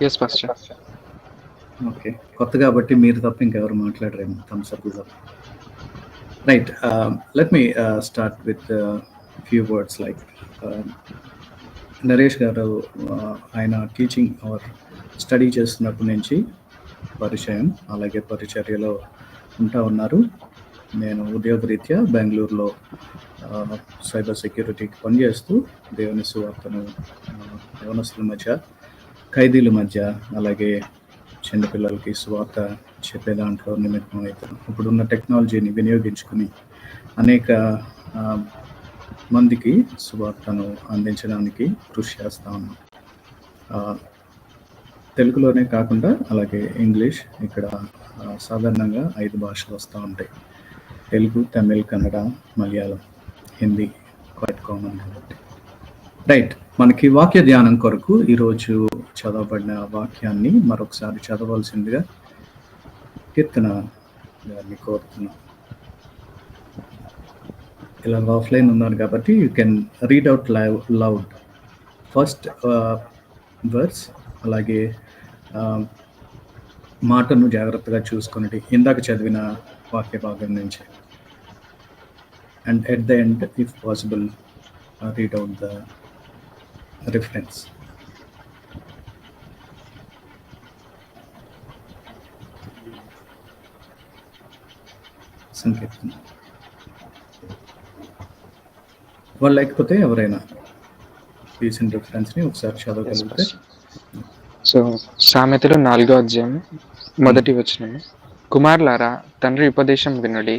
Yes pastor. Okay, కొత్త కాబట్టి మీరు తప్ప ఇంకెవరు మాట్లాడరేమో. థమ్స్ అప్ తప్ప. Right, let me start with few words. Like Naresh గారు ఆయన టీచింగ్ ఆర్ స్టడీ చేస్తున్నప్పటి నుంచి పరిచయం, అలాగే పరిచర్యలో ఉంటా ఉన్నారు. నేను ఉద్యోగరీత్యా బెంగళూరులో సైబర్ సెక్యూరిటీకి పనిచేస్తూ దేవుని సువార్తను యవనస్తుల మధ్య, ఖైదీల మధ్య, అలాగే చిన్నపిల్లలకి సువార్త చెప్పే దాంట్లో నిమిత్తం అవుతాను. ఇప్పుడున్న టెక్నాలజీని వినియోగించుకుని అనేక మందికి సువార్తను అందించడానికి కృషి చేస్తా ఉన్నాం. తెలుగులోనే కాకుండా అలాగే ఇంగ్లీష్, ఇక్కడ సాధారణంగా 5 భాషలు వస్తూ ఉంటాయి. తెలుగు, తమిళ్, కన్నడ, మలయాళం, హిందీ క్వైట్ కామన్ కాబట్టి. రైట్, మనకి వాక్య ధ్యానం కొరకు ఈరోజు చదవబడిన వాక్యాన్ని మరొకసారి చదవలసిందిగా కీర్తన గారిని కోరుతున్నాం. ఇలా ఆఫ్లైన్ ఉన్నారు కాబట్టి you can read out loud first verse, అలాగే మాటను జాగ్రత్తగా చూసుకున్నట్టు ఇందాక చదివిన వాక్య భాగం నుంచి. And at the end, if possible, read out the reference. Sankeertana వాళ్ళు లేకపోతే ఎవరైనా తీసిన రిఫరెన్స్ని ఒకసారి చదవగలిగితే. సో సామెతలు 4వ అధ్యాయం 1వ వచనం. కుమారులారా, తండ్రి ఉపదేశం వినుడి,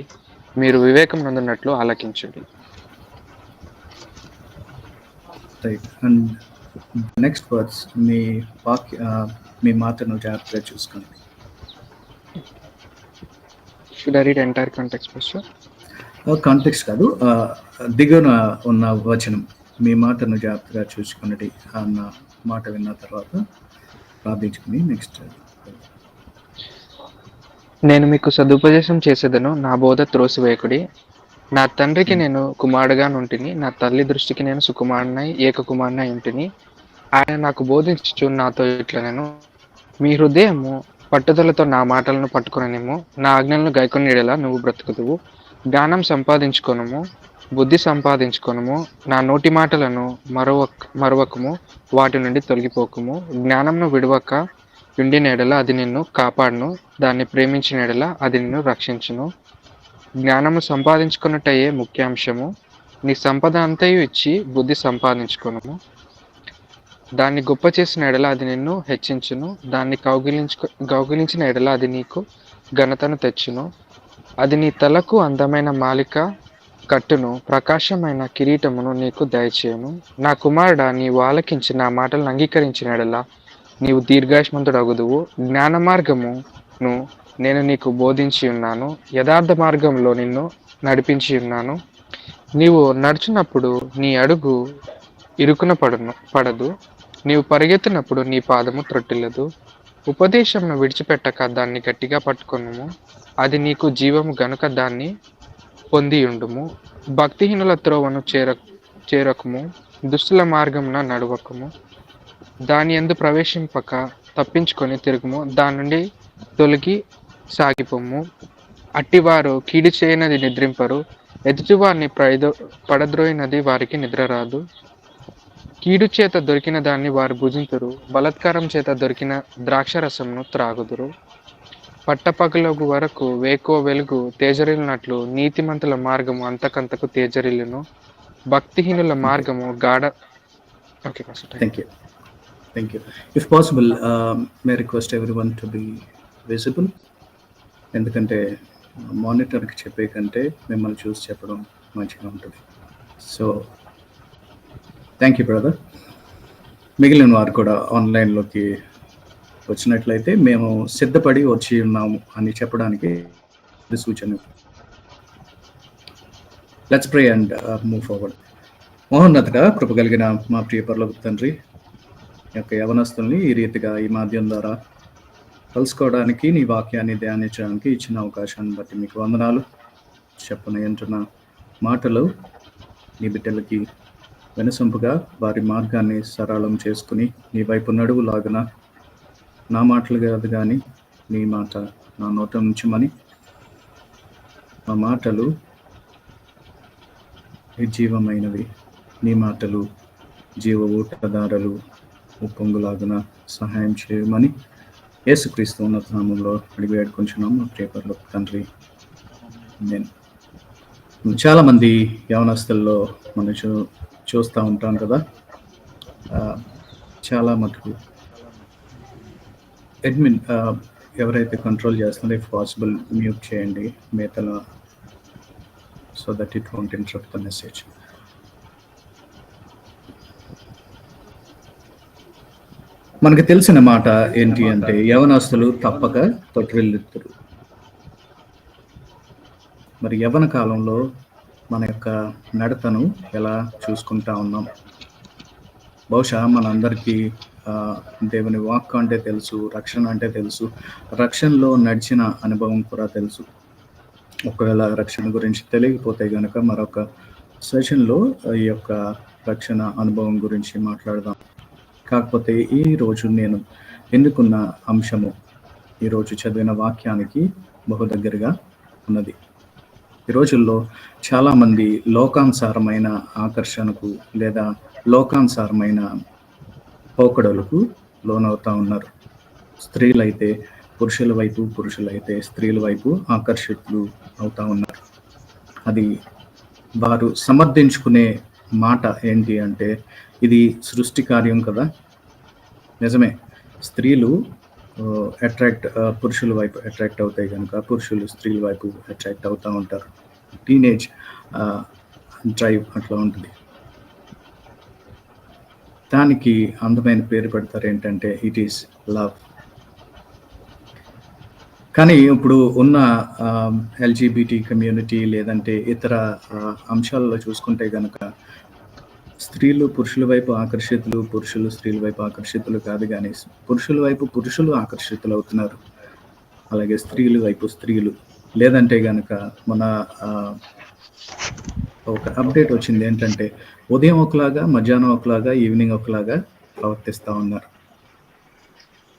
మీరు వివేకం నందున్నట్లు ఆలకించుడి. రైట్, అండ్ నెక్స్ట్ వర్డ్స్ మీ మాటను జాగ్రత్తగా చూసుకోండి. Should I read entire context pastor? Context కాదు, దిగున ఉన్న వచనం, మీ మాటను జాగ్రత్తగా చూసుకున్నది అన్న మాట విన్న తర్వాత ప్రార్థించుకుని నెక్స్ట్. నేను మీకు సదుపదేశం చేసేదను, నా బోధ త్రోసివేయకుడి. నా తండ్రికి నేను కుమారుడుగా నుంటిని, నా తల్లి దృష్టికి నేను సుకుమారునై ఏకకుమారునై ఉంటిని. ఆయన నాకు బోధించుచు నాతో ఇట్లా, నేను మీ హృదయము పట్టుదలతో నా మాటలను పట్టుకొననేమో, నా ఆజ్ఞలను గైకొని ఎడల నువ్వు బ్రతుకుదువు. జ్ఞానం సంపాదించుకొనుము, బుద్ధి సంపాదించుకొనుము, నా నోటి మాటలను మరవకము, వాటి నుండి తొలగిపోకుము. జ్ఞానంను విడవక ఉండిన ఎడల అది నిన్ను కాపాడును, దాన్ని ప్రేమించిన ఎడల అది నిన్ను రక్షించును. జ్ఞానము సంపాదించుకున్నట్టయే ముఖ్యాంశము. నీ సంపద అంతయు ఇచ్చి బుద్ధి సంపాదించుకొనుము. దాన్ని గొప్ప చేసిన ఎడల అది నిన్ను హెచ్చించును, దాన్ని కౌగిలించిన ఎడల అది నీకు ఘనతను తెచ్చును. అది నీ తలకు అందమైన మాలిక కట్టును, ప్రకాశమైన కిరీటమును నీకు దయచేయును. నా కుమారుడా, నీవు ఆలకించి నా మాటలను అంగీకరించిన ఎడల నీవు దీర్ఘాయుష్మంతుడగుదువు. జ్ఞాన మార్గమును నేను నీకు బోధించి ఉన్నాను, యథార్థ మార్గంలో నిన్ను నడిపించి ఉన్నాను. నీవు నడుచున్నప్పుడు నీ అడుగు ఇరుకున పడదు, నీవు పరిగెత్తినప్పుడు నీ పాదము త్రొట్టిల్లదు. ఉపదేశంను విడిచిపెట్టక దాన్ని గట్టిగా పట్టుకొనుము, అది నీకు జీవము గనుక దాన్ని పొందియుండుము. భక్తిహీనుల త్రోవను చేరకము, దుష్టుల మార్గమున నడవకము. దాని యందు ప్రవేశింపక తప్పించుకొని తిరుగుము, దాని నుండి తొలగి సాగిపోము. అట్టివారు కీడు చేయనది నిద్రింపరు, ఎదుటివారిని పడద్రోయినది వారికి నిద్ర రాదు. కీడు చేత దొరికిన దాన్ని వారు భుజింతురు, బలాత్కారం చేత దొరికిన ద్రాక్షరసమును త్రాగుదురు. పట్టపగలగు వరకు వేకో వెలుగు తేజరిల్లినట్లు నీతిమంతుల మార్గము అంతకంతకు తేజరిల్లును, భక్తిహీనుల మార్గము గాఢ. Okay, thank you. If possible, may request everyone to be visible. ఎందుకంటే మానిటర్కి చెప్పే కంటే మిమ్మల్ని చూసి చెప్పడం మంచిగా ఉంటుంది. So thank you brother. మిగిలిన వారు కూడా ఆన్లైన్లోకి వచ్చినట్లయితే మేము సిద్ధపడి వచ్చి ఉన్నాము అని చెప్పడానికి సూచన. Let's pray and move forward. మహోన్నతగా కృపగలిగిన మా ప్రియ పరలోక తండ్రి, యొక్క యవనస్తుల్ని ఈ రీతిగా ఈ మాధ్యమం ద్వారా కలుసుకోవడానికి, నీ వాక్యాన్ని ధ్యానించడానికి ఇచ్చిన అవకాశాన్ని బట్టి మీకు వందనాలు. చెప్పనంటున్న మాటలు నీ బిడ్డలకి వెనసొంపుగా వారి మార్గాన్ని సరళం చేసుకుని నీ వైపు నడువులాగున నా మాటలు కాదు కానీ నీ మాట నా నోట ఉంచమని, ఆ మాటలు నిర్జీవమైనవి, నీ మాటలు జీవ ఊటదారులు ఉప్పొంగులాగున సహాయం చేయమని యేసుక్రీస్తు ఉన్నత నామంలో అడిగి వేడుకొంచున్నాం మా ప్రియ పరలోక తండ్రి. నేను చాలా మంది యవనస్తుల్లో మనం చూస్తూ ఉంటాం కదా, చాలా మటుకు అడ్మిన్ ఎవరైతే కంట్రోల్ చేస్తున్నారో ఇఫ్ పాసిబుల్ మ్యూట్ చేయండి మిగతా, so that it won't interrupt the message. మనకు తెలిసిన మాట ఏంటి అంటే, యవనస్తులు తప్పక తొట్టిల్లుతారు. మరి యవన కాలంలో మన యొక్క నడతను ఎలా చూసుకుంటా ఉన్నాం? బహుశా మనందరికీ దేవుని వాక్కు అంటే తెలుసు, రక్షణ అంటే తెలుసు, రక్షణలో నడిచిన అనుభవం కూడా తెలుసు. ఒకవేళ రక్షణ గురించి తెలియకపోతే కనుక మరొక సెషన్లో ఈ యొక్క రక్షణ అనుభవం గురించి మాట్లాడదాం. కాకపోతే ఈరోజు నేను ఎన్నుకున్న అంశము ఈరోజు చదివిన వాక్యానికి బహు దగ్గరగా ఉన్నది. ఈ రోజుల్లో చాలామంది లోకానుసారమైన ఆకర్షణకు లేదా లోకానుసారమైన పోకడలకు లోనవుతూ ఉన్నారు. స్త్రీలైతే పురుషుల వైపు, పురుషులైతే స్త్రీల వైపు ఆకర్షితులు అవుతూ ఉన్నారు. అది వారు సమర్థించుకునే మాట ఏంటి అంటే, ఇది సృష్టి కార్యం కదా. నిజమే, స్త్రీలు పురుషుల వైపు అట్రాక్ట్ అవుతాయి కనుక పురుషులు స్త్రీల వైపు అట్రాక్ట్ అవుతూ ఉంటారు. టీనేజ్ డ్రైవ్ అట్లా ఉంటుంది. దానికి అందమైన పేరు పెడతారు ఏంటంటే ఇట్ ఈస్ లవ్. కానీ ఇప్పుడు ఉన్న ఎల్జీబీటీ కమ్యూనిటీ లేదంటే ఇతర అంశాలలో చూసుకుంటే కనుక స్త్రీలు పురుషుల వైపు ఆకర్షితులు, పురుషులు స్త్రీల వైపు ఆకర్షితులు కాదు, కానీ పురుషుల వైపు పురుషులు ఆకర్షితులు అవుతున్నారు, అలాగే స్త్రీల వైపు స్త్రీలు. లేదంటే కనుక మన ఒక అప్డేట్ వచ్చింది ఏంటంటే, ఉదయం ఒకలాగా, మధ్యాహ్నం ఒకలాగా, ఈవినింగ్ ఒకలాగా ప్రవర్తిస్తూ ఉన్నారు.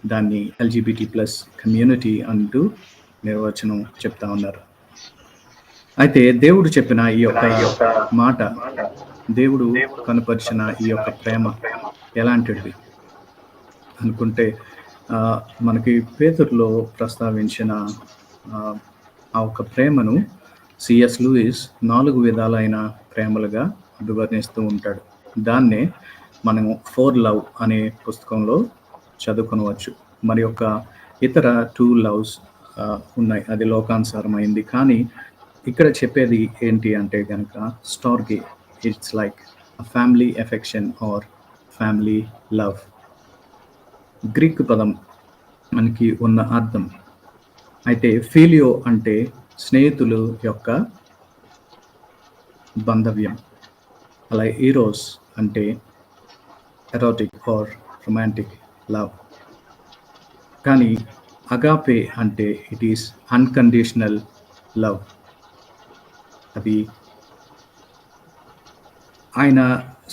దాన్ని ఎల్జీబీటీ ప్లస్ కమ్యూనిటీ అంటూ నిర్వచనం చెప్తా ఉన్నారు. అయితే దేవుడు చెప్పిన ఈ యొక్క మాట, దేవుడు కనుపరిచిన ఈ యొక్క ప్రేమ ఎలాంటిది అనుకుంటే, మనకి పేతురులో ప్రస్తావించిన ఆ ఒక ప్రేమను సిఎస్ లూయిస్ 4 విధాలైన ప్రేమలుగా వివరిస్తూ ఉంటాడు. దాన్నే మనం 4 లవ్ అనే పుస్తకంలో చదువుకొనవచ్చు. మరి యొక్క ఇతర 2 లవ్స్ ఉన్నాయి, అది లోకానుసారమైంది. కానీ ఇక్కడ చెప్పేది ఏంటి అంటే కనుక స్టార్గే, it's like a family affection or family love. Greek పదం మనకి ఉన్న అర్థం. అయితే ఫిలియో అంటే స్నేహితులు యొక్క బంధవ్యం. అలాగే ఈరోస్ అంటే ఎరోటిక్ ఆర్ రొమాంటిక్ లవ్. కానీ అగాపే అంటే ఇట్ ఈస్ అన్కండిషనల్ లవ్. అది ఆయన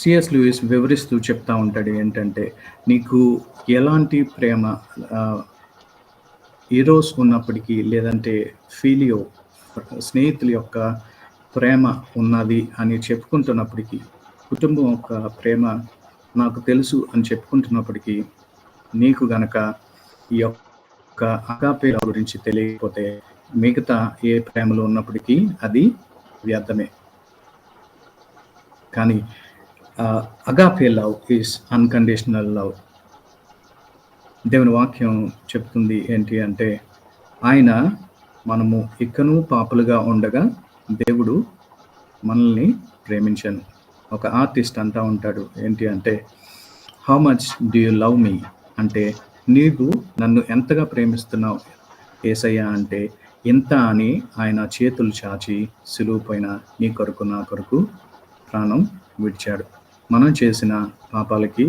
సిఎస్ లూయిస్ వివరిస్తూ చెప్తా ఉంటాడు ఏంటంటే, నీకు ఎలాంటి ప్రేమ ఈరోస్ ఉన్నప్పటికీ, లేదంటే ఫీలియో స్నేహితుల యొక్క ప్రేమ ఉన్నది అని చెప్పుకుంటున్నప్పటికీ, కుటుంబం యొక్క ప్రేమ నాకు తెలుసు అని చెప్పుకుంటున్నప్పటికీ, నీకు గనక ఈ యొక్క అగాపే గురించి తెలియకపోతే మిగతా ఏ ప్రేమలో ఉన్నప్పటికీ అది వ్యర్థమే. కానీ agape love is unconditional love. దేవుని వాక్యం చెప్తుంది ఏంటి అంటే, ఆయన మనము ఇకను పాపులుగా ఉండగా దేవుడు మనల్ని ప్రేమించాను. ఒక ఆర్టిస్ట్ అంటా ఉంటాడు ఏంటి అంటే, how much do you love మీ అంటే, నీవు నన్ను ఎంతగా ప్రేమిస్తున్నావు యేసయ్య అంటే, ఇంత అని ఆయన చేతులు చాచి సిలువ పైన నీ కొరకు నా కొరకు ప్రాణం విడిచాడు. మనం చేసిన పాపాలకి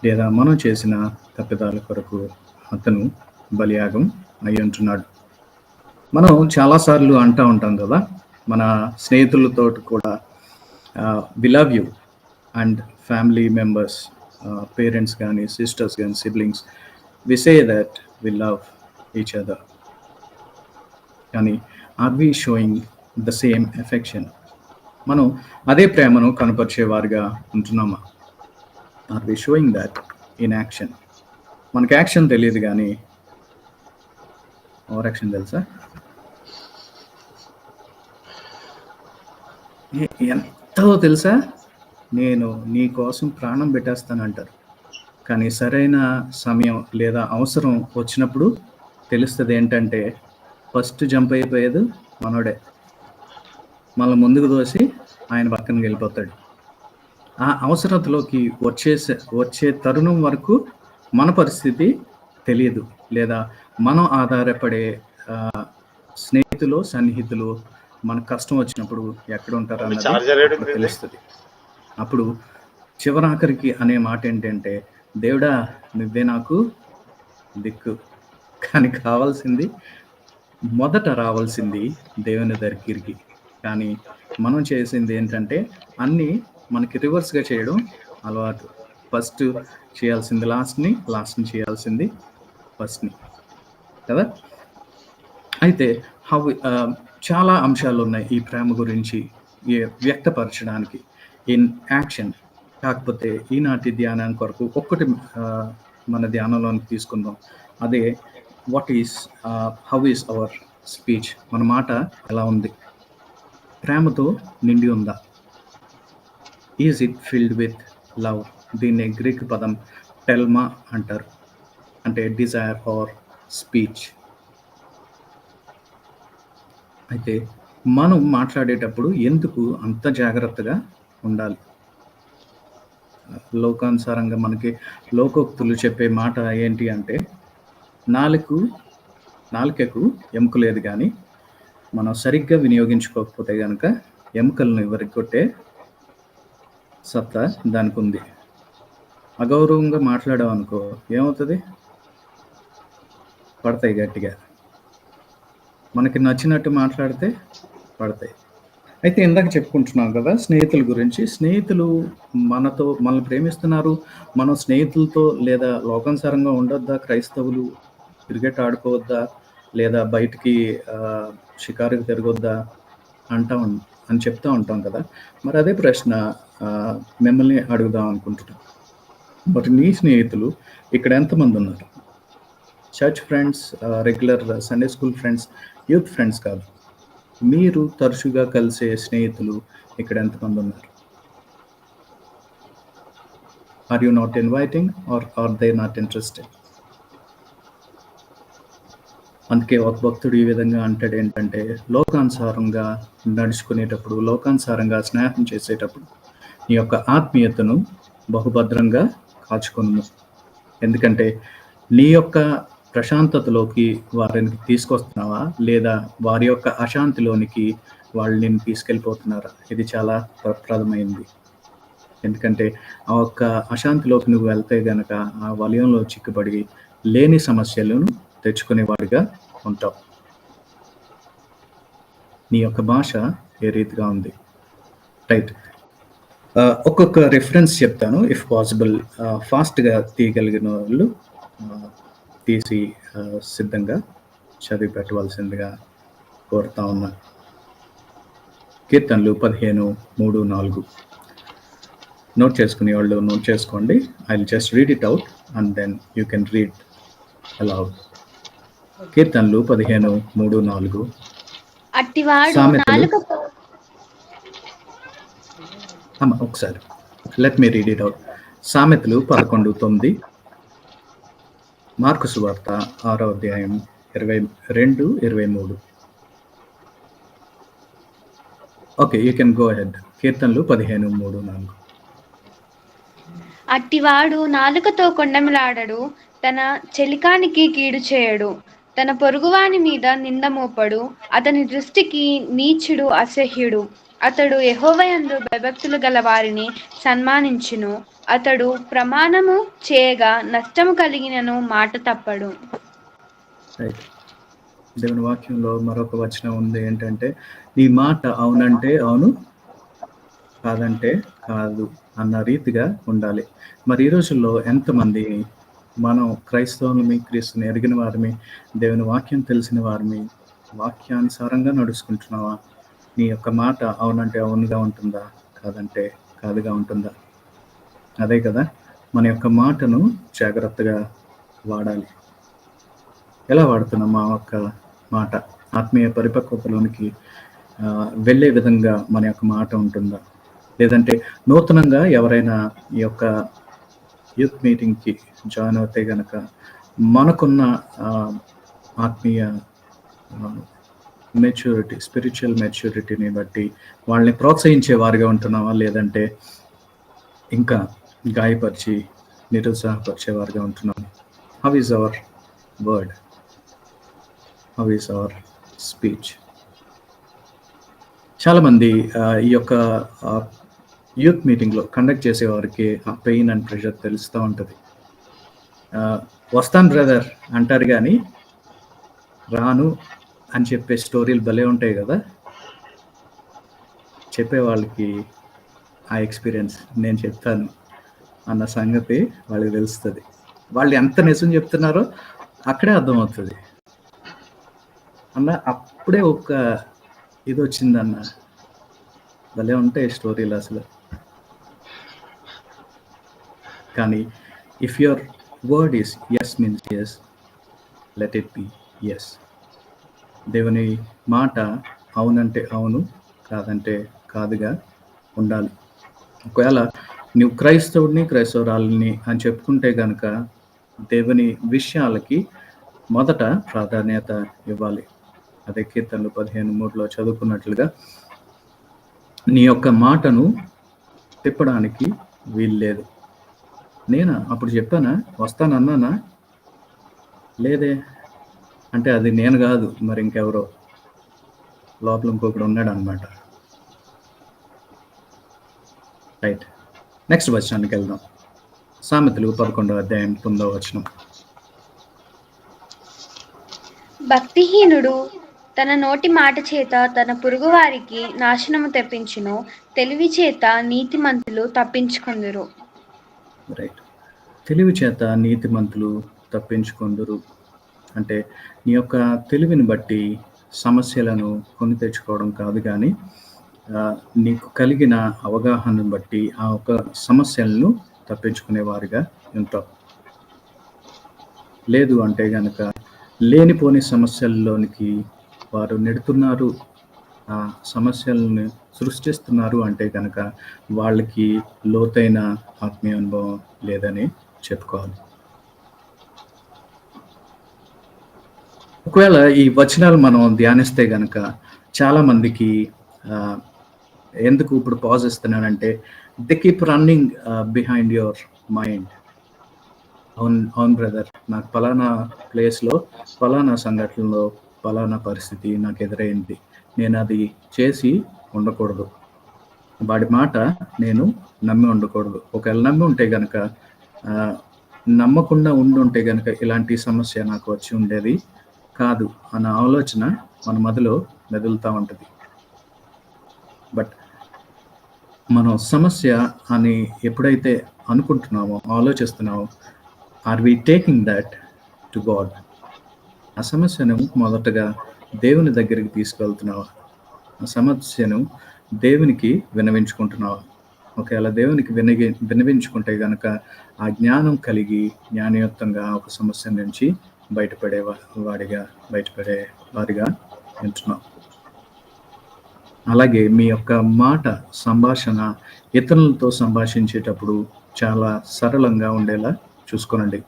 లేదా మనం చేసిన తప్పిదాల కొరకు అతను బలియాగం అయి ఉంటున్నాడు. మనం చాలాసార్లు అంటూ ఉంటాం కదా, మన స్నేహితులతో కూడా we love you and family members, parents కానీ సిస్టర్స్ కానీ siblings, We say that we love each other. కానీ are we showing the same affection? మనం అదే ప్రేమను కనపరిచేవారుగా ఉంటున్నామా? Are we showing that in action? మనకి యాక్షన్ తెలియదు కానీ ఓవర్ యాక్షన్ తెలుసా? ఎంతో తెలుసా? నేను నీ కోసం ప్రాణం పెట్టేస్తానంటారు, కానీ సరైన సమయం లేదా అవసరం వచ్చినప్పుడు తెలుస్తుంది ఏంటంటే ఫస్ట్ జంప్ అయిపోయేది మనోడే. మళ్ళీ ముందుకు దోసి ఆయన పక్కనకి వెళ్ళిపోతాడు. ఆ అవసరతలోకి వచ్చే తరుణం వరకు మన పరిస్థితి తెలియదు, లేదా మనం ఆధారపడే స్నేహితులు సన్నిహితులు మనకు కష్టం వచ్చినప్పుడు ఎక్కడ ఉంటారు అన్నది తెలుస్తుంది. అప్పుడు చివరాఖరికి అనే మాట ఏంటంటే, దేవుడా నువ్వే నాకు దిక్కు. కానీ కావాల్సింది మొదట రావాల్సింది దేవుని దగ్గరికి. కానీ మనం చేసింది ఏంటంటే అన్నీ మనకి రివర్స్గా చేయడం అలవాటు. ఫస్ట్ చేయాల్సింది లాస్ట్ని, లాస్ట్ని చేయాల్సింది ఫస్ట్ని కదా. అయితే చాలా అంశాలు ఉన్నాయి ఈ ప్రేమ గురించి వ్యక్తపరచడానికి ఇన్ యాక్షన్. కాకపోతే ఈనాటి ధ్యానానికి కొరకు ఒక్కటి మన ధ్యానంలోనికి తీసుకుందాం. అదే హౌ ఈస్ అవర్ స్పీచ్? మన మాట ఎలా ఉంది? ప్రేమతో నిండి ఉందా? Is it filled with love? దీన్ని గ్రీక్ పదం టెల్మా అంటారు, అంటే డిజైర్ ఆర్ స్పీచ్. అయితే మనం మాట్లాడేటప్పుడు ఎందుకు అంత జాగ్రత్తగా ఉండాలి? లోకానుసారంగా మనకి లోకోక్తులు చెప్పే మాట ఏంటి అంటే, నాలుకకు ఎముక లేదు, కానీ మనం సరిగ్గా వినియోగించుకోకపోతే కనుక ఎముకలను విరగొట్టే సత్తా దానికి ఉంది. అగౌరవంగా మాట్లాడామనుకో ఏమవుతుంది? పడతాయి గట్టిగా. మనకి నచ్చినట్టు మాట్లాడితే పడతాయి. అయితే ఇందాక చెప్పుకుంటున్నాం కదా స్నేహితుల గురించి. స్నేహితులు మనల్ని ప్రేమిస్తున్నారు. మనం స్నేహితులతో లేదా లోకానుసారంగా ఉండొద్దా? క్రైస్తవులు క్రికెట్ ఆడుకోవద్దా? లేదా బయటికి షికారుకి తిరగొద్దా అని చెప్తూ ఉంటాం కదా. మరి అదే ప్రశ్న మిమ్మల్ని అడుగుదాం అనుకుంటున్నాం. మరి నీ స్నేహితులు ఇక్కడ ఎంతమంది ఉన్నారు? Church friends, regular Sunday school friends, youth friends కాదు, మీరు తరచుగా కలిసే స్నేహితులు ఇక్కడ ఎంతమంది ఉన్నారు? Are you not inviting are they not interested? అందుకే ఒక భక్తుడు ఈ విధంగా అంటాడు ఏంటంటే, లోకానుసారంగా నడుచుకునేటప్పుడు, లోకానుసారంగా స్నేహం చేసేటప్పుడు నీ యొక్క ఆత్మీయతను బహుభద్రంగా కాచుకును. ఎందుకంటే నీ యొక్క ప్రశాంతతలోకి వారిని తీసుకొస్తున్నావా, లేదా వారి యొక్క అశాంతిలోనికి వాళ్ళు నేను తీసుకెళ్ళిపోతున్నారా? ఇది చాలా ప్రప్రదమైంది. ఎందుకంటే ఆ ఒక్క అశాంతిలోకి నువ్వు వెళ్తే గనక ఆ వలయంలో చిక్కుబడి లేని సమస్యలను తెచ్చుకునేవాడిగా ఉంటావు. నీ యొక్క భాష ఏ రీతిగా ఉంది? రైట్. ఒక్కొక్క రిఫరెన్స్ చెప్తాను, ఇఫ్ పాసిబుల్ ఫాస్ట్గా తీయగలిగిన వాళ్ళు తీసి సిద్ధంగా చదివి పెట్టవలసిందిగా కోరుతా ఉన్నా. కీర్తనలు 15:3-4. నోట్ చేసుకునే వాళ్ళు నోట్ చేసుకోండి. I will just read it out and then you can read aloud. కీర్తనలు 15:3-4. ఒకసారి let me read it out. సామెతలు 11:9, మార్కు సువార్త 6వ అధ్యాయం 22-23. Okay, you can go ahead. కీర్తనలు 15:3-4. అట్టివాడు నాలుకతో కొండమిలాడడు, తన చెలికానికి కీడు చేయడు, తన పొరుగువాని మీద నింద మోపడు, అతని దృష్టికి నీచుడు అసహ్యుడు. అతడు యెహోవాయందు భయభక్తులు గల వారిని సన్మానించును. అతడు ప్రమాణము చేయగా నష్టము కలిగినను మాట తప్పడు. దేవుని వాక్యంలో మరొక వచనం ఉంది ఏంటంటే, నీ మాట అవునంటే అవును, కాదంటే కాదు అన్న రీతిగా ఉండాలి. మరి ఈ రోజుల్లో ఎంతమంది మనం క్రైస్తవులమి, క్రీస్తుని ఎరిగిన వారిమి, దేవుని వాక్యం తెలిసిన వారిమి, వాక్యానుసారంగా నడుచుకుంటున్నావా? నీ యొక్క మాట అవునంటే అవునుగా ఉంటుందా, కాదంటే కాదుగా ఉంటుందా? అదే కదా, మన యొక్క మాటను జాగ్రత్తగా వాడాలి. ఎలా వాడుతున్నాం మా యొక్క మాట? ఆత్మీయ పరిపక్వతలోనికి వెళ్ళే విధంగా మన యొక్క మాట ఉంటుందా? లేదంటే నూతనంగా ఎవరైనా ఈ యొక్క యూత్ మీటింగ్కి జాయిన్ అవుతే గనక మనకున్న ఆత్మీయ మెచ్యూరిటీ, స్పిరిచువల్ మెచ్యూరిటీని బట్టి వాళ్ళని ప్రోత్సహించే వారిగా ఉంటున్నావా, లేదంటే ఇంకా గాయపరిచి నిరుత్సాహపరిచేవారుగా ఉంటున్నాము? How is our word? How is our speech? చాలామంది ఈ యొక్క యూత్ మీటింగ్లో కండక్ట్ చేసేవారికి ఆ పెయిన్ అండ్ ప్రెషర్ తెలుస్తూ ఉంటుంది. వస్తాను బ్రదర్ అంటారు కానీ రాను అని చెప్పే స్టోరీలు భలే ఉంటాయి కదా. చెప్పే వాళ్ళకి ఆ ఎక్స్పీరియన్స్ నేను చెప్తాను అన్న సంగతి వాళ్ళకి తెలుస్తుంది. వాళ్ళు ఎంత నిజం చెప్తున్నారో అక్కడే అర్థమవుతుంది. అన్న అప్పుడే ఒక ఇది వచ్చిందన్న, భలే ఉంటాయి స్టోరీలు అసలు. కానీ if your word is yes means yes, let it be yes. దేవుని మాట అవునంటే అవును, కాదంటే కాదుగా ఉండాలి. ఒకవేళ నువ్వు క్రైస్తవుడిని, క్రైస్తవురాలిని అని చెప్పుకుంటే కనుక దేవుని విషయాలకి మొదట ప్రాధాన్యత ఇవ్వాలి. అదే కీర్తనలు 15:3 చదువుకున్నట్లుగా నీ యొక్క మాటను తిప్పడానికి వీల్లేదు. నేనా అప్పుడు చెప్పానా, వస్తానన్నానా? లేదే అంటే అది నేను కాదు, మరి ఇంకెవరో లోపల ఇంకొకడు ఉన్నాడు అనమాట. రైట్, నెక్స్ట్ వచనానికి వెళ్దాం. సామెతలు 11వ అధ్యాయం 9వ వచనం. భక్తిహీనుడు తన నోటి మాట చేత తన పొరుగువారికి నాశనము తెప్పించును, తెలివి చేత నీతిమంతులు తప్పించుకొందురు. రైట్, తెలివి చేత నీతిమంతులు తప్పించుకొందురు అంటే నీ యొక్క తెలివిని బట్టి సమస్యలను కొని తెచ్చుకోవడం కాదు, కానీ నీకు కలిగిన అవగాహనను బట్టి ఆ ఒక సమస్యలను తప్పించుకునేవారిగా ఉంటావు. లేదు అంటే కనుక లేనిపోని సమస్యల్లోనికి వారు నెడుతున్నారు, ఆ సమస్యలను సృష్టిస్తున్నారు అంటే కనుక వాళ్ళకి లోతైన ఆత్మీయ అనుభవం లేదని చెప్పుకోవాలి. ఒకవేళ ఈ వచనాలు మనం ధ్యానిస్తే కనుక చాలామందికి ఎందుకు ఇప్పుడు పాజ్ ఇస్తున్నానంటే, they keep running behind your mind. అవును బ్రదర్, నాకు పలానా ప్లేస్లో పలానా సంఘటనలో పలానా పరిస్థితి నాకు ఎదురైంది, నేను అది చేసి ఉండకూడదు, వాడి మాట నేను నమ్మి ఉండకూడదు. ఒకవేళ నమ్మి ఉంటే కనుక, నమ్మకుండా ఉండుంటే కనుక ఇలాంటి సమస్య నాకు వచ్చి ఉండేది కాదు అన్న ఆలోచన మన మొదలు మెదులుతూ ఉంటుంది. బట్ మనం సమస్య అని ఎప్పుడైతే అనుకుంటున్నామో, ఆలోచిస్తున్నామో, are we taking that to God? ఆ సమస్యను మొదటగా దేవుని దగ్గరికి తీసుకెళ్తున్నావా? ఆ సమస్యను దేవునికి విన్నవించుకుంటున్నావా? ఒకవేళ దేవునికి విన్నవించుకుంటే కనుక ఆ జ్ఞానం కలిగి జ్ఞానయుక్తంగా ఒక సమస్య నుంచి బయటపడే వారిగా ఉంటున్నాం. అలాగే మీ యొక్క మాట, సంభాషణ ఇతరులతో సంభాషించేటప్పుడు చాలా సరళంగా ఉండేలా చూసుకోనండి.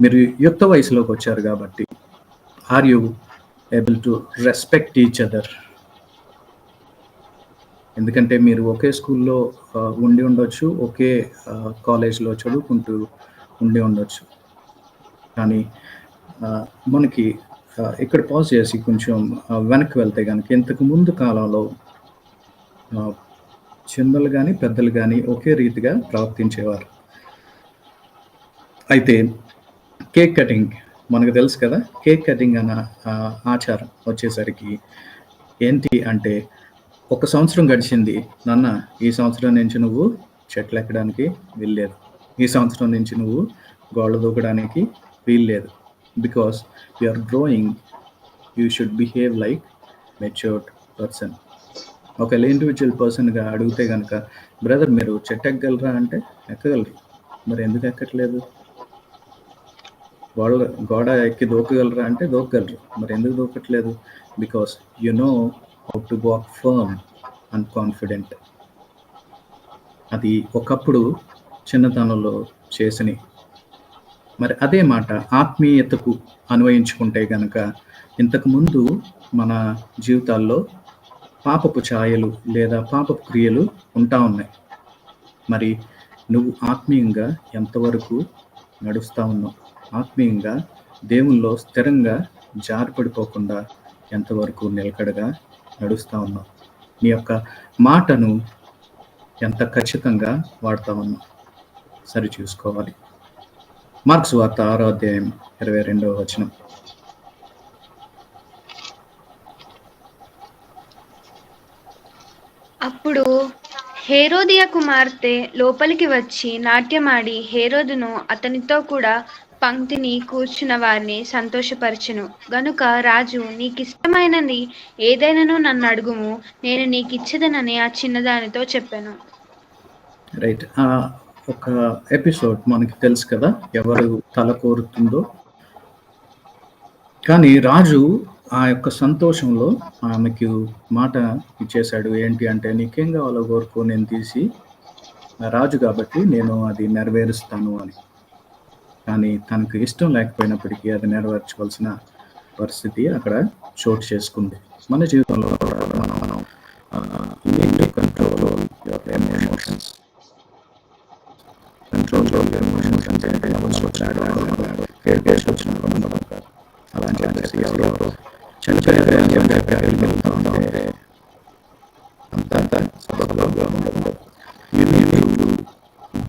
మీరు యుక్త వయసులోకి వచ్చారు కాబట్టి, are you able to respect each other? ఎందుకంటే మీరు ఒకే స్కూల్లో ఉండి ఉండొచ్చు, ఒకే కాలేజ్లో చదువుకుంటూ ఉండి ఉండొచ్చు. కానీ మనకి ఇక్కడ పాజ్ చేసి కొంచెం వెనక్కి వెళ్తే కనుక, ఇంతకు ముందు కాలంలో చిన్నలు కానీ పెద్దలు కానీ ఒకే రీతిగా ప్రవర్తించేవారు. అయితే కేక్ కటింగ్ మనకు తెలుసు కదా. కేక్ కటింగ్ అన్న ఆచారం వచ్చేసరికి ఏంటి అంటే, 1 సంవత్సరం గడిచింది నాన్న, ఈ సంవత్సరం నుంచి నువ్వు చెట్లు ఎక్కడానికి వెళ్ళలేదు, ఈ సంవత్సరం నుంచి నువ్వు గోడ దూకడానికి వీల్లేదు. Because you are growing, you should behave like matured person. ఒకవేళ ఇండివిజువల్ పర్సన్గా అడిగితే కనుక, బ్రదర్ మీరు చెట్టు ఎక్కగలరా అంటే ఎక్కగలరు. మరి ఎందుకు ఎక్కట్లేదు? గోడ ఎక్కి దూకగలరా అంటే దూకగలరు. మరి ఎందుకు దూకట్లేదు? Because you know how to walk firm and confident. అది ఒకప్పుడు చిన్నతనంలో చేసినవి. మరి అదే మాట ఆత్మీయతకు అన్వయించుకుంటే గనక, ఇంతకుముందు మన జీవితాల్లో పాపపు ఛాయలు లేదా పాపపు క్రియలు ఉంటా ఉన్నాయి. మరి నువ్వు ఆత్మీయంగా ఎంతవరకు నడుస్తూ ఉన్నావు? ఆత్మీయంగా దేవుల్లో స్థిరంగా జారిపడిపోకుండా ఎంతవరకు నిలకడగా నడుస్తూ ఉన్నావు? నీ యొక్క మాటను ఎంత ఖచ్చితంగా వాడుతూ ఉన్నావు సరి చూసుకోవాలి. మార్క్స్ వార్త 6వ అధ్యాయం 22వ వచనం. అప్పుడు హేరోదియ కుమార్తె లోపలికి వచ్చి నాట్యమాడి హేరోదును అతనితో కూడా పంక్తిని కూర్చున్న వారిని సంతోషపరచెను. గనుక రాజు, నీకిష్టమైనది ఏదైనాను నన్ను అడుగుము, నేను నీకిచ్చేదనని ఆ చిన్నదానితో చెప్పాను. రైట్. ఒక ఎపిసోడ్ మనకి తెలుసు కదా, ఎవరు తల కోరుతుందో. కానీ రాజు ఆ యొక్క సంతోషంలో ఆమెకు మాట ఇచ్చేశాడు. ఏంటి అంటే, నీకేం కావాలో కోరుకో, నేను తీసి రాజు కాబట్టి నేను అది నెరవేరుస్తాను అని. కానీ తనకు ఇష్టం లేకపోయినప్పటికీ అది నెరవేర్చవలసిన పరిస్థితి అక్కడ చోటు చేసుకుంది. మన జీవితంలో మనం control your emotions. Control your emotions అంటే అలాంటి ఎవరెవరు చనిపోయారు అని వెళ్తూ ఉంటే అంత సబబుగా ఉండదు. You need to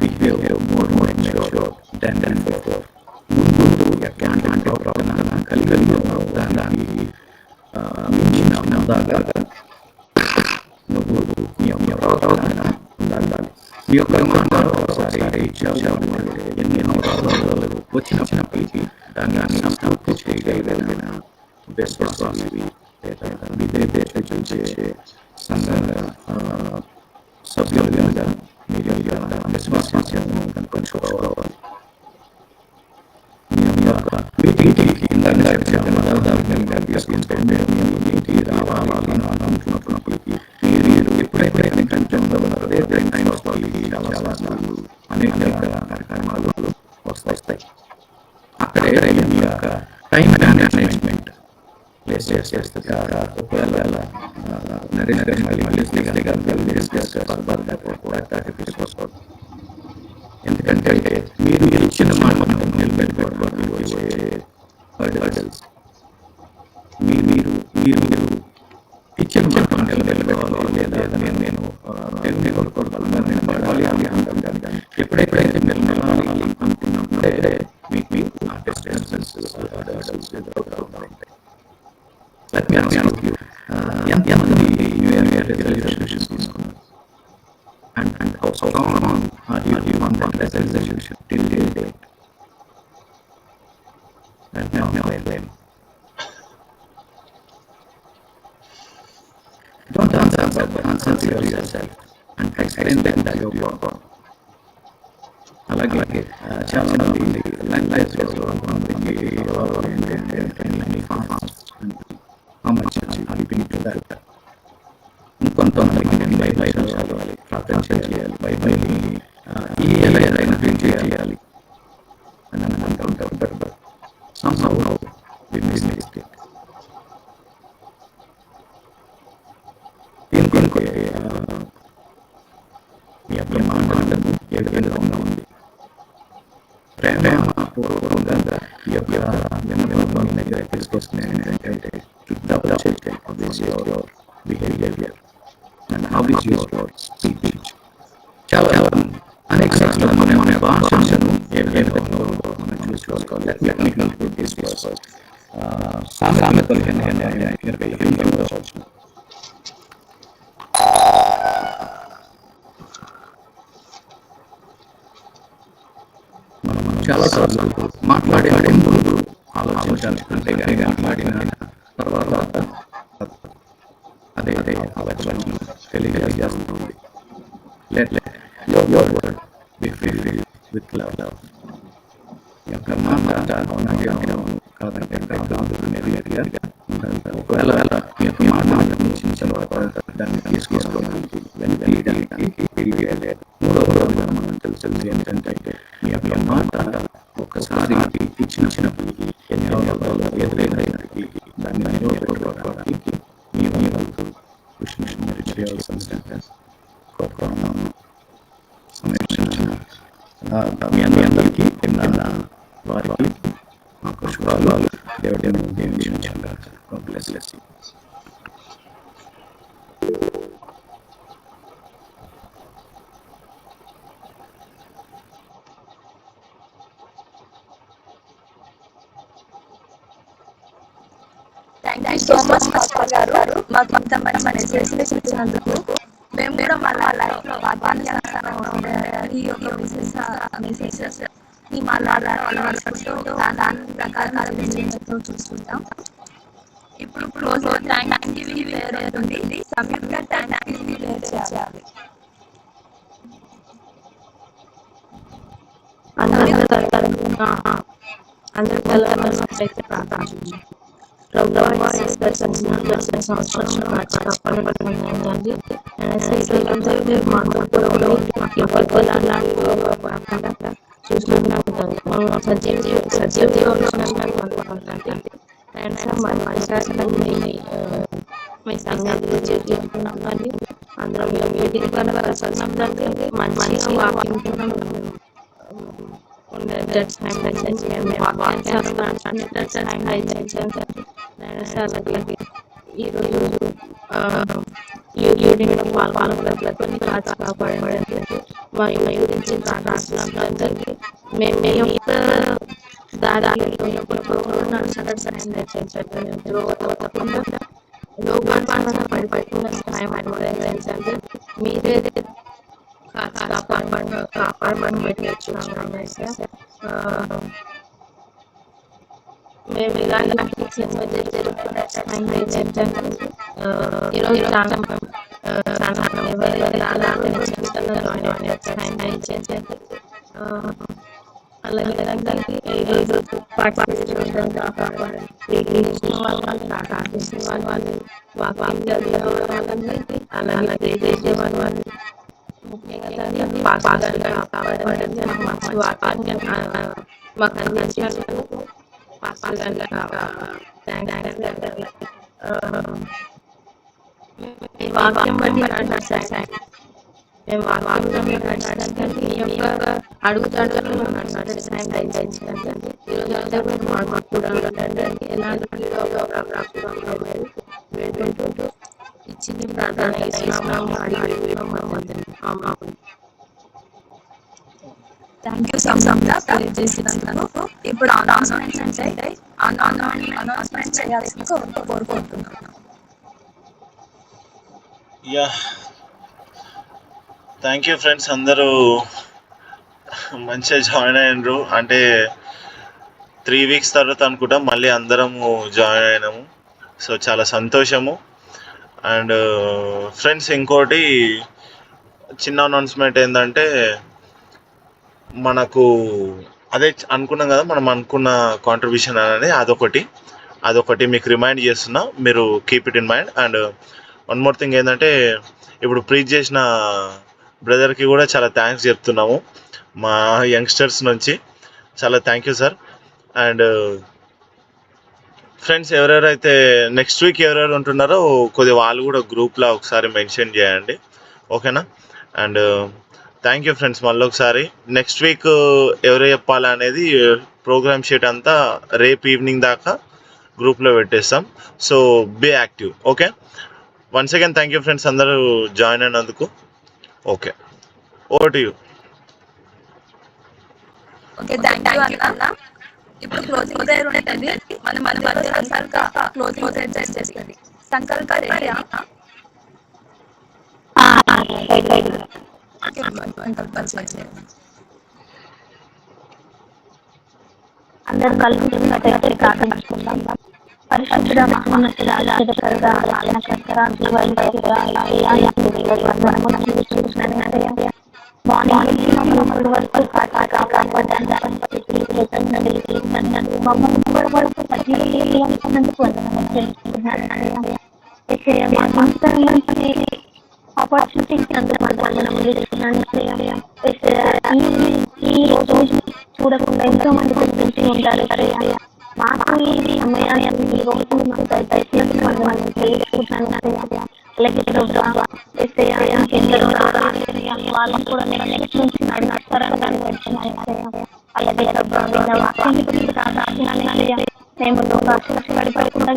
behave more mature than before. ముందు ఎట్లాంటి ప్రవర్తన కలిగి ఉన్నావు, దానికి మించిన ఉన్నదాగా నువ్వు నీ యొక్క ప్రవర్తన ఉండాలి. ఈ యొక్క మాట ఒకసారి ఎన్నెన్నో ప్రాబ్లాలు వచ్చినప్పటికీ దాన్ని సంతృప్తి చేయగలిగిన విశ్వాసాన్ని విధేయత చూసే సంఘంగా సభ్యులుగా మీరు విశ్వాసాన్ని కనుకొచ్చుకోవాలి. మీ యొక్క వీటికి వీటి రావాలి అనుకుంటున్నప్పటికీ మీరు ఎప్పుడైతే కంటెంట్లో ఉన్నారో అనేక కార్యక్రమాలు వస్తాయి. అక్కడే మీ యొక్క టైం మేనేజ్మెంట్ చేస్తారు. ఒకవేళ ఎందుకంటే మీరు ఇచ్చిన మాటను నిలబెట్టుకోవడానికి మీరు ఇచ్చిన మాటను నిలబెట్టుకోవాలి. లేదా నేను దేవుని కొడుకోవాలి నిలబడాలి అని అంటాం. కానీ ఎప్పుడైతే మీరు నిలబడాలి అనుకున్నప్పుడే మీకు ఆ డిస్టర్బెన్సెస్ ఉంటాయి. Let me ask you, ఎంతమంది New Year resolutions తీసుకున్నారు? And how long are you on that resolution till date? Let me explain. Don't answer to yourself and explain them to your God. అలాగే చాలా మంది language ఇంకొంతమందికి నేను Bible చదవాలి, ప్రార్థన చేయాలి, బైబిల్ని ఈ ఏదైనా ప్రింట్ చేయాలి అని అనుకుంటారు. But somehow we miss it. దీనికి మీ యొక్క మాటలను ఏ విధంగా ఉంది? ప్రేమపూర్వకంగా ఈ యొక్క వినోదం దగ్గర తీసుకొస్తున్నాను ఏంటంటే, double check your behavior and how is your speech. చాలా అనేక సార్లు మన భాషను ఏ విధంగా మనం చూసుకోవాలి. Let me conclude this first. సామెతలు 28వ వచనం. మనం చాలాసార్లు మాట్లాడే ముందు ఆలోచించాలి. అంతేగాని మాట్లాడిన తర్వాత అదే ఆలోచన తెలియజేస్తుంది. Let your word be filled with love. ఈ యొక్క మాట కాదంటే ఒకవేళ ఈ యొక్క మాట గురించిన తర్వాత దాన్ని తీసుకోవడానికి వెనక్కి మూడవ మనం తెలిసింది ఏంటంటే ఈ యొక్క మాట ఒక్కసారి ఇచ్చినప్పుడు ఎన్ని అవరోధాలు ఎదురైనప్పటికీ దాన్ని నిలబెట్టుకోవడానికి మీ వంతు కృషి మీరు చేయాల్సిన సమీక్షించిన మీ అందరికీ వారికి మాకు శుభాలు దేవుడిని దీవించాలి. God bless you. Thank you so much pastor గారు మాకు ఇంత మంచి మెసేజ్ ఇచ్చినందుకు. మేము కూడా మళ్ళీ లైఫ్లో వాక్యానుసారం ఈ యొక్క మెసేజెస్ ఈ మళ్ళీ అలవాటు దాని ప్రకారం చేస్తూ చూస్తుంటాం. ఇప్పుడు క్లోజ్ థ్యాంక్ గివింగ్ వేరే ఉంది, సంయుక్త థ్యాంక్ గివింగ్ వేరే చేయాలి. అందరూ అయితే ప్రార్థించండి. మీ సంగతి చేస్తున్నామండి. అందరం మీటింగ్ మంచిగా ఈరోజు పాల్గొనని కాపాడబడి మా గురించి కాపాడుతున్నందరికీ మేము దాదాపు పడిపోతున్న సహాయం అంటే మీరే కాపాడమని పెట్టించున్నాం. మేము ఇలాంటి ఈరోజు అలాగే ఈరోజు వాళ్ళు మాకు అందించినందుకు వాక్యం బట్టి అడుగుతాడు ఇచ్చింది ప్రార్థన థ్యాంక్ యూ చేసినందుకు. ఇప్పుడు అనౌన్స్మెంట్స్ అంటే అనౌన్స్మెంట్ చేయాల్సిందిగా కోరుకుంటున్నాను. యా థ్యాంక్ యూ ఫ్రెండ్స్, అందరూ మంచిగా జాయిన్ అయ్యారు. అంటే 3 weeks తర్వాత అనుకుంటా మళ్ళీ అందరము జాయిన్ అయినాము. సో చాలా సంతోషము. అండ్ ఫ్రెండ్స్, ఇంకోటి చిన్న అనౌన్స్మెంట్ ఏంటంటే, మనకు అదే అనుకున్నాం కదా, మనం అనుకున్న కాంట్రిబ్యూషన్ అనేది అదొకటి మీకు రిమైండ్ చేస్తున్నా, మీరు keep it in mind. And one more thing ఏంటంటే, ఇప్పుడు ప్రీచ్ చేసిన బ్రదర్కి కూడా చాలా థ్యాంక్స్ చెప్తున్నాము మా యంగ్స్టర్స్ నుంచి. చాలా thank you sir. And friends, ఎవరెవరైతే నెక్స్ట్ వీక్ ఎవరెవరు ఉంటున్నారో కొద్దిగా వాళ్ళు కూడా గ్రూప్లో ఒకసారి మెన్షన్ చేయండి, ఓకేనా? And thank you friends. మళ్ళీ ఒకసారి నెక్స్ట్ వీక్ ఎవరు చెప్పాలనేది ప్రోగ్రామ్ షీట్ అంతా రేపు ఈవినింగ్ దాకా గ్రూప్లో పెట్టేస్తాం. So be active, okay? Once again thank you friends, అందరూ జాయిన్ అయినందుకు. Okay, over to you. Okay, thank you అన్న. ఇప్పుడు క్లోజింగ్ ప్రేయర్ ఉంటుంది. మన క్లోజింగ్ ప్రేయర్ చేస్తుంది. సంకల్ప రెడీయా? సంకల్ప అందరూ కలుగుతున్నట్టు ప్రార్థించుకుందాం. పరిశుద్ధ మహోన్నతుడా, ఆశ్చర్యకరుడా, లాలనకర్తరా, జీవైకరుడా, మార్నింగ్ నుంచి వరకు మమ్మల్ని వరకు ఆపర్చునిటీ ఈ రోజు చూడకుండా ఎంతో మంది గురించి ఉంటారు. మాకు ఈ సమయాన్ని ఈ రోజు దయచేసి మనం తెలుసుకుంటున్నాను. అలాగే ఎందరో వాళ్ళని కూడా నుంచి నడుస్తారని వచ్చినాయి. అలాగే వాక్యాన్ని గురించి ప్రార్థించినాను. మేము కష్టపడిపోకుండా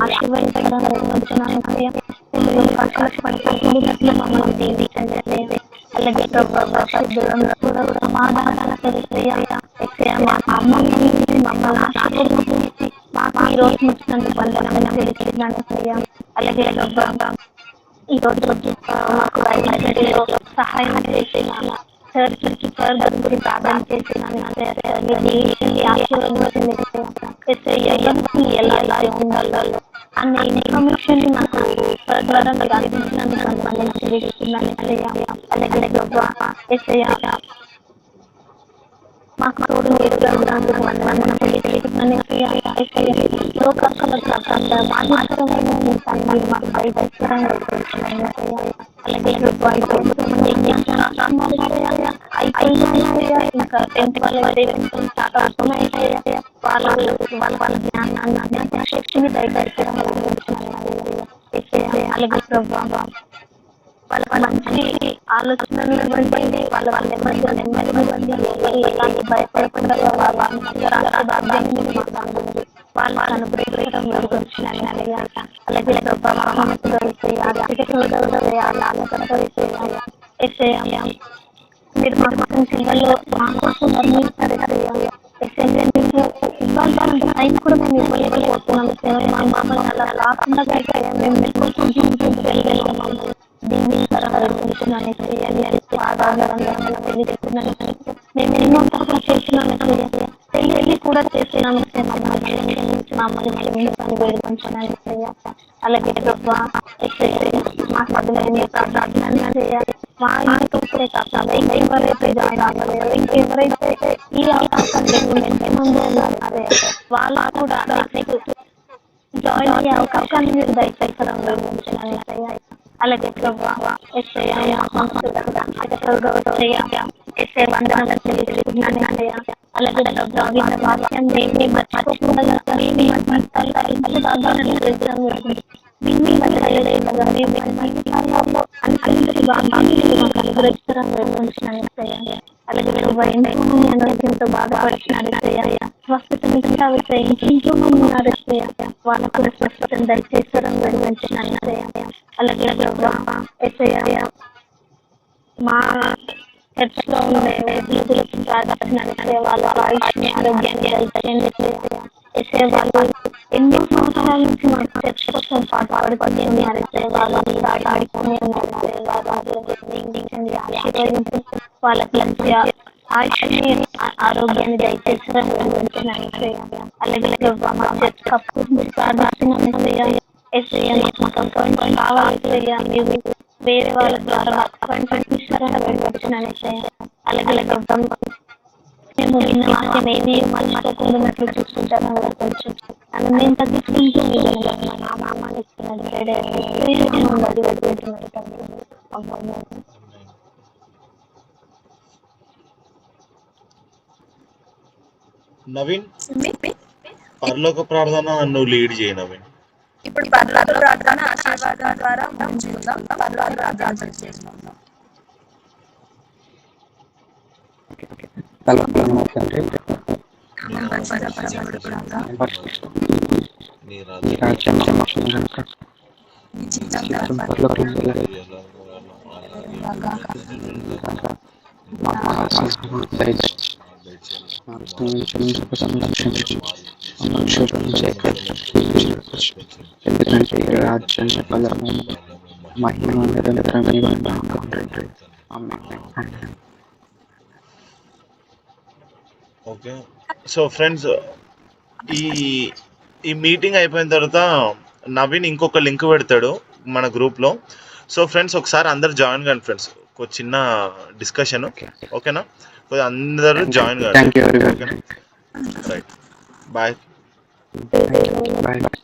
ఆశీర్వదించడానికి మమ్మల్ని దీవించండి. అలాగే సమాధానం మమ్మల్ని ఆశీర్వదించి మాకు ఈ రోజు వచ్చినందుకు వందనాలు తెలియజేస్తున్నాను. అలాగే ఈ రోజు మాకు లైబ్రరీలో సహాయం చేస్తున్నాను. చర్చకి గురించి ప్రార్థన చేస్తున్నాను. ఎలా ఉండాలో అనే ఇన్ఫర్మేషన్ నాకు ద్వారా అందించినందుకు వందనాలు తెలియజేస్తున్నాను. అలాగే మాకు తోడు నేరుగా ఉన్నందుకు వందనాలు తెలియజేస్తున్నాను. మాకు బయటంగా ఇంకా 10th వాళ్ళ జ్ఞానాన్ని శక్తిని బయటపడడం. అలాగే వాళ్ళ మంచి ఆలోచనలు ఇవ్వండి. వాళ్ళ నెమ్మది ఎలాంటి భయపడకుండా వాళ్ళు అనుగ్రహించడం వచ్చినాయి. అలాగే మీరు మా కోసం చిన్నలో మా కోసం టైం కూడా మేము ఇవ్వలేకపోతున్నాం. మమ్మల్ని అలా రాకుండా మేము మేము ఎన్నో తప్పులు చేస్తున్నాము. పెళ్లి కూడా చేస్తున్నాము. అలాగే మా సభ్యులైన ప్రార్థన చేయాలి. మా ఇంటికి కాకుండా ఇంకెవరైతే జాయిన్ అవ్వలేదు, ఇంకెవరైతే ఈ అవకాశం ఎంతమంది ఉన్నారే వాళ్ళ కూడా జాయిన్ అయ్యే అవకాశాన్ని మీరు దయచేసడం. అలాగే ఎంతో బాధపడుతున్నారు. స్వస్థతని ఇంట్లో ఉన్నారు. వాళ్ళకు కూడా స్వస్థతను దయచేసడం గురించినాను. అలాగే మా చర్చలో ఉండే వృద్ధులకు ప్రార్థించినారు. వాళ్ళ ఆయుష్ని ఆరోగ్యాన్ని దయచేయండి. వాళ్ళు ఎన్నో సంవత్సరాల నుంచి మా చర్చ కోసం పాటుపడుతూనే ఉన్నారు. వాళ్ళు ఆడుకొని ఉన్నారు. ఆశీర్వదించి వాళ్ళకి ఆయుష్ని ఆరోగ్యాన్ని దయచేసడం గురించినాను. అలాగే మా చర్చ కప్పు ప్రార్థించినాను. కావాలి వేరే వాళ్ళ ద్వారా అపాయింట్మెంట్ ఇస్తారని. అలాగే మేము విన్న వాక్యం ఏమి మర్చిపోకుండా చూసుకుంటాను. అని మేము తగ్గించుకుంటూ నవీన్, పరలోక ప్రార్థన నువ్వు లీడ్ చేయి నవీన్. ఇప్పుడు పరలోక ప్రార్థన ఆశీర్వాదం ద్వారా ముంచుకుందాం. పరలోక ప్రార్థన చేసుకుందాం. ఎందుకంటే రాజ్యం బలము మహిమ నిరంతరంగా ఉంటుంది. ఆమేన్. ఓకే. సో ఫ్రెండ్స్, ఈ ఈ మీటింగ్ అయిపోయిన తర్వాత నవీన్ ఇంకొక లింక్ పెడతాడు మన గ్రూప్లో. సో ఫ్రెండ్స్, ఒకసారి అందరు జాయిన్ కండి ఫ్రెండ్స్, ఒక చిన్న డిస్కషన్. ఓకే. ఓకేనా? కొద్దిగా అందరూ జాయిన్ కండి. Thank you everyone. ఓకేనా? రైట్. బాయ్. బాయ్.